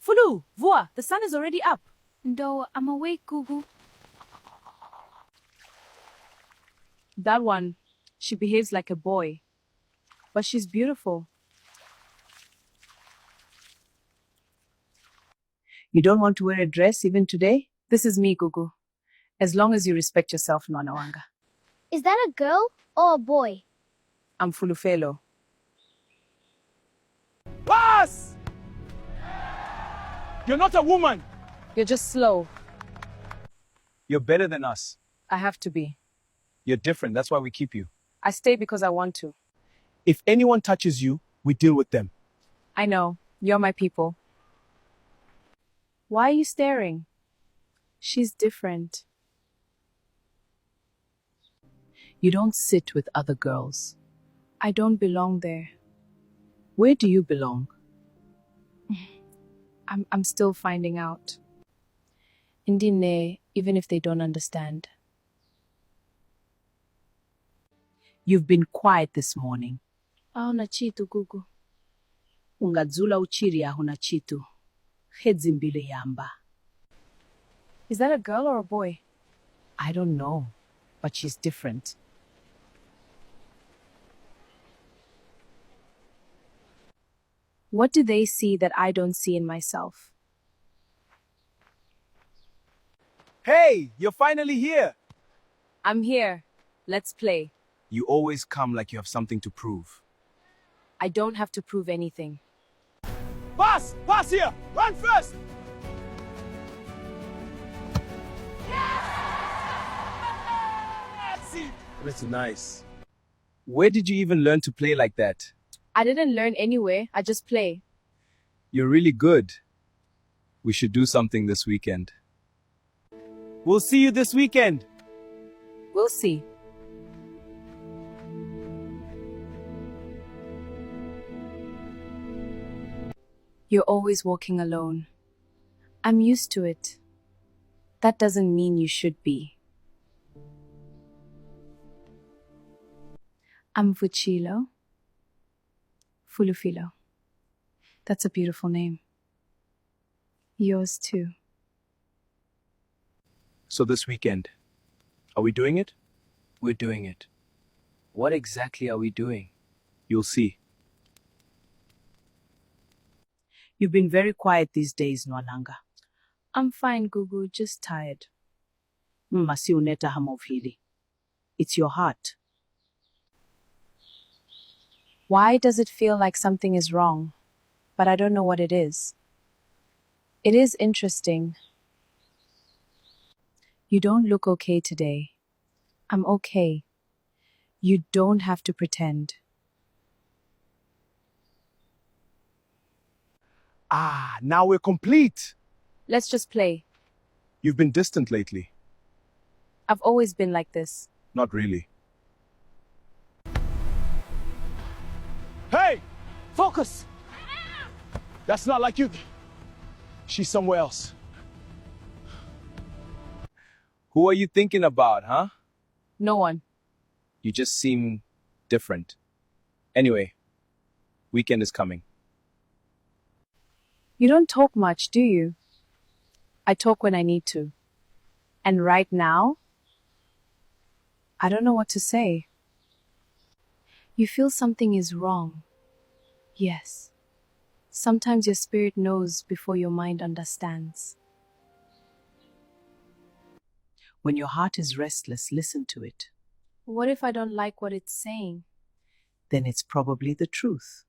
Fulu, Vua, the sun is already up. No, I'm awake, Gugu. That one, she behaves like a boy. But she's beautiful. You don't want to wear a dress even today? This is me, Gugu. As long as you respect yourself, Hanga. Is that a girl or a boy? I'm Fulufhelo. Pass! You're not a woman. You're just slow. You're better than us. I have to be. You're different. That's why we keep you. I stay because I want to. If anyone touches you, we deal with them. I know. You're my people. Why are you staring? She's different. You don't sit with other girls. I don't belong there. Where do you belong? I'm still finding out. Indine, even if they don't understand. You've been quiet this morning. Ahuna chitu, Gugu. Ungadzula uchiri ahuna chitu. Hedzimbile yamba. Is that a girl or a boy? I don't know, but she's different. What do they see that I don't see in myself? Hey, you're finally here. I'm here. Let's play. You always come like you have something to prove. I don't have to prove anything. Pass! Pass here! Run first! That's nice. Where did you even learn to play like that? I didn't learn anyway. I just play. You're really good. We should do something this weekend. We'll see you this weekend. We'll see. You're always walking alone. I'm used to it. That doesn't mean you should be. I'm VHUTSHILO. Fulufhelo. That's a beautiful name. Yours too. So this weekend, are we doing it? We're doing it. What exactly are we doing? You'll see. You've been very quiet these days, Nwalanga. I'm fine, Gugu, just tired. Masiuneta hamovhili. It's your heart. Why does it feel like something is wrong? But I don't know what it is. It is interesting. You don't look okay today. I'm okay. You don't have to pretend. Ah, now we're complete. Let's just play. You've been distant lately. I've always been like this. Not really. Hey! Focus! That's not like you. She's somewhere else. Who are you thinking about, huh? No one. You just seem different. Anyway, weekend is coming. You don't talk much, do you? I talk when I need to. And right now, I don't know what to say. You feel something is wrong. Yes. Sometimes your spirit knows before your mind understands. When your heart is restless, listen to it. What if I don't like what it's saying? Then it's probably the truth.